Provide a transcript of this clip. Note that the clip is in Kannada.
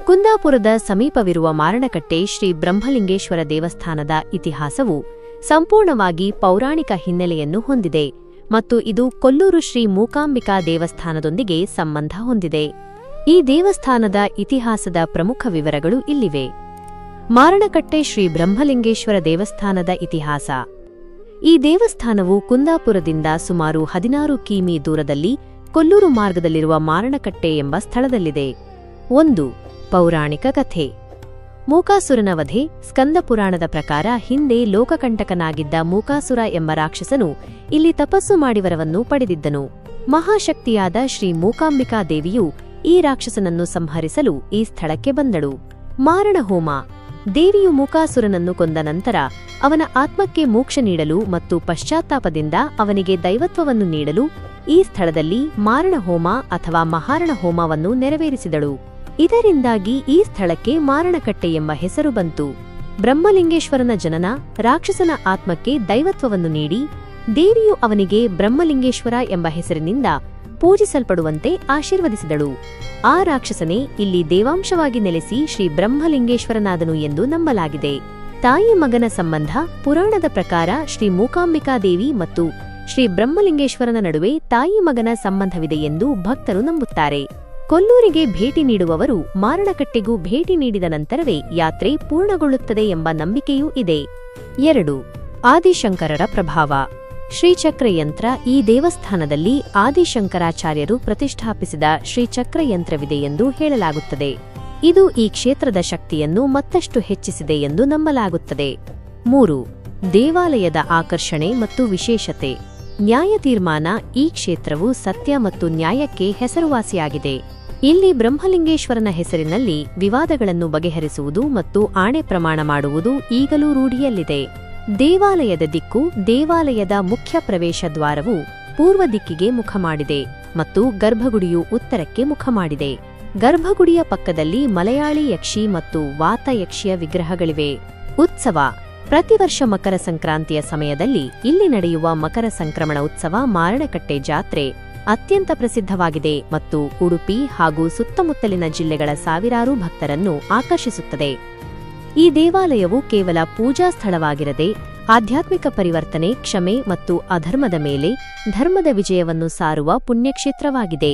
ಕುಂದಾಪುರದ ಸಮೀಪವಿರುವ ಮಾರಣಕಟ್ಟೆ ಶ್ರೀ ಬ್ರಹ್ಮಲಿಂಗೇಶ್ವರ ದೇವಸ್ಥಾನದ ಇತಿಹಾಸವು ಸಂಪೂರ್ಣವಾಗಿ ಪೌರಾಣಿಕ ಹಿನ್ನೆಲೆಯನ್ನು ಹೊಂದಿದೆ ಮತ್ತು ಇದು ಕೊಲ್ಲೂರು ಶ್ರೀ ಮೂಕಾಂಬಿಕಾ ದೇವಸ್ಥಾನದೊಂದಿಗೆ ಸಂಬಂಧ ಹೊಂದಿದೆ. ಈ ದೇವಸ್ಥಾನದ ಇತಿಹಾಸದ ಪ್ರಮುಖ ವಿವರಗಳು ಇಲ್ಲಿವೆ. ಮಾರಣಕಟ್ಟೆ ಶ್ರೀ ಬ್ರಹ್ಮಲಿಂಗೇಶ್ವರ ದೇವಸ್ಥಾನದ ಇತಿಹಾಸ. ಈ ದೇವಸ್ಥಾನವು ಕುಂದಾಪುರದಿಂದ ಸುಮಾರು 16 ಕಿಮೀ ದೂರದಲ್ಲಿ ಕೊಲ್ಲೂರು ಮಾರ್ಗದಲ್ಲಿರುವ ಮಾರಣಕಟ್ಟೆ ಎಂಬ ಸ್ಥಳದಲ್ಲಿದೆ. 1. ಪೌರಾಣಿಕ ಕಥೆ. ಮೂಕಾಸುರನ ವಧೆ. ಸ್ಕಂದಪುರಾಣದ ಪ್ರಕಾರ ಹಿಂದೆ ಲೋಕಕಂಟಕನಾಗಿದ್ದ ಮೂಕಾಸುರ ಎಂಬ ರಾಕ್ಷಸನು ಇಲ್ಲಿ ತಪಸ್ಸು ಮಾಡಿ ವರವನ್ನು ಪಡೆದಿದ್ದನು. ಮಹಾಶಕ್ತಿಯಾದ ಶ್ರೀ ಮೂಕಾಂಬಿಕಾ ದೇವಿಯು ಈ ರಾಕ್ಷಸನನ್ನು ಸಂಹರಿಸಲು ಈ ಸ್ಥಳಕ್ಕೆ ಬಂದಳು. ಮಾರಣಹೋಮ. ದೇವಿಯು ಮೂಕಾಸುರನನ್ನು ಕೊಂದ ನಂತರ ಅವನ ಆತ್ಮಕ್ಕೆ ಮೋಕ್ಷ ನೀಡಲು ಮತ್ತು ಪಶ್ಚಾತ್ತಾಪದಿಂದ ಅವನಿಗೆ ದೈವತ್ವವನ್ನು ನೀಡಲು ಈ ಸ್ಥಳದಲ್ಲಿ ಮಾರಣಹೋಮ ಅಥವಾ ಮಹಾರಣಹೋಮವನ್ನು ನೆರವೇರಿಸಿದಳು. ಇದರಿಂದಾಗಿ ಈ ಸ್ಥಳಕ್ಕೆ ಮಾರಣಕಟ್ಟೆ ಎಂಬ ಹೆಸರು ಬಂತು. ಬ್ರಹ್ಮಲಿಂಗೇಶ್ವರನ ಜನನ. ರಾಕ್ಷಸನ ಆತ್ಮಕ್ಕೆ ದೈವತ್ವವನ್ನು ನೀಡಿ ದೇವಿಯು ಅವನಿಗೆ ಬ್ರಹ್ಮಲಿಂಗೇಶ್ವರ ಎಂಬ ಹೆಸರಿನಿಂದ ಪೂಜಿಸಲ್ಪಡುವಂತೆ ಆಶೀರ್ವದಿಸಿದಳು. ಆ ರಾಕ್ಷಸನೇ ಇಲ್ಲಿ ದೇವಾಂಶವಾಗಿ ನೆಲೆಸಿ ಶ್ರೀ ಬ್ರಹ್ಮಲಿಂಗೇಶ್ವರನಾದನು ಎಂದು ನಂಬಲಾಗಿದೆ. ತಾಯಿ ಮಗನ ಸಂಬಂಧ. ಪುರಾಣದ ಪ್ರಕಾರ ಶ್ರೀ ಮೂಕಾಂಬಿಕಾ ದೇವಿ ಮತ್ತು ಶ್ರೀ ಬ್ರಹ್ಮಲಿಂಗೇಶ್ವರನ ನಡುವೆ ತಾಯಿ ಮಗನ ಸಂಬಂಧವಿದೆ ಎಂದು ಭಕ್ತರು ನಂಬುತ್ತಾರೆ. ಕೊಲ್ಲೂರಿಗೆ ಭೇಟಿ ನೀಡುವವರು ಮಾರಣಕಟ್ಟೆಗೂ ಭೇಟಿ ನೀಡಿದ ನಂತರವೇ ಯಾತ್ರೆ ಪೂರ್ಣಗೊಳ್ಳುತ್ತದೆ ಎಂಬ ನಂಬಿಕೆಯೂ ಇದೆ. 2. ಆದಿಶಂಕರರ ಪ್ರಭಾವ. ಶ್ರೀಚಕ್ರಯಂತ್ರ. ಈ ದೇವಸ್ಥಾನದಲ್ಲಿ ಆದಿಶಂಕರಾಚಾರ್ಯರು ಪ್ರತಿಷ್ಠಾಪಿಸಿದ ಶ್ರೀಚಕ್ರಯಂತ್ರವಿದೆ ಎಂದು ಹೇಳಲಾಗುತ್ತದೆ. ಇದು ಈ ಕ್ಷೇತ್ರದ ಶಕ್ತಿಯನ್ನು ಮತ್ತಷ್ಟು ಹೆಚ್ಚಿಸಿದೆ ಎಂದು ನಂಬಲಾಗುತ್ತದೆ. 3. ದೇವಾಲಯದ ಆಕರ್ಷಣೆ ಮತ್ತು ವಿಶೇಷತೆ. ನ್ಯಾಯ ತೀರ್ಮಾನ. ಈ ಕ್ಷೇತ್ರವು ಸತ್ಯ ಮತ್ತು ನ್ಯಾಯಕ್ಕೆ ಹೆಸರುವಾಸಿಯಾಗಿದೆ. ಇಲ್ಲಿ ಬ್ರಹ್ಮಲಿಂಗೇಶ್ವರನ ಹೆಸರಿನಲ್ಲಿ ವಿವಾದಗಳನ್ನು ಬಗೆಹರಿಸುವುದು ಮತ್ತು ಆಣೆ ಪ್ರಮಾಣ ಮಾಡುವುದು ಈಗಲೂ ರೂಢಿಯಲ್ಲಿದೆ. ದೇವಾಲಯದ ದಿಕ್ಕು. ದೇವಾಲಯದ ಮುಖ್ಯ ಪ್ರವೇಶ ದ್ವಾರವು ಪೂರ್ವ ದಿಕ್ಕಿಗೆ ಮುಖ ಮಾಡಿದೆ ಮತ್ತು ಗರ್ಭಗುಡಿಯು ಉತ್ತರಕ್ಕೆ ಮುಖ ಮಾಡಿದೆ. ಗರ್ಭಗುಡಿಯ ಪಕ್ಕದಲ್ಲಿ ಮಲಯಾಳಿ ಯಕ್ಷಿ ಮತ್ತು ವಾತ ಯಕ್ಷಿಯ ವಿಗ್ರಹಗಳಿವೆ. ಉತ್ಸವ. ಪ್ರತಿವರ್ಷ ಮಕರ ಸಂಕ್ರಾಂತಿಯ ಸಮಯದಲ್ಲಿ ಇಲ್ಲಿ ನಡೆಯುವ ಮಕರ ಸಂಕ್ರಮಣ ಉತ್ಸವ ಮಾರಣಕಟ್ಟೆ ಜಾತ್ರೆ ಅತ್ಯಂತ ಪ್ರಸಿದ್ಧವಾಗಿದೆ ಮತ್ತು ಉಡುಪಿ ಹಾಗೂ ಸುತ್ತಮುತ್ತಲಿನ ಜಿಲ್ಲೆಗಳ ಸಾವಿರಾರು ಭಕ್ತರನ್ನು ಆಕರ್ಷಿಸುತ್ತದೆ. ಈ ದೇವಾಲಯವು ಕೇವಲ ಪೂಜಾ ಸ್ಥಳವಾಗಿರದೆ ಆಧ್ಯಾತ್ಮಿಕ ಪರಿವರ್ತನೆ, ಕ್ಷಮೆ ಮತ್ತು ಅಧರ್ಮದ ಮೇಲೆ ಧರ್ಮದ ವಿಜಯವನ್ನು ಸಾರುವ ಪುಣ್ಯಕ್ಷೇತ್ರವಾಗಿದೆ.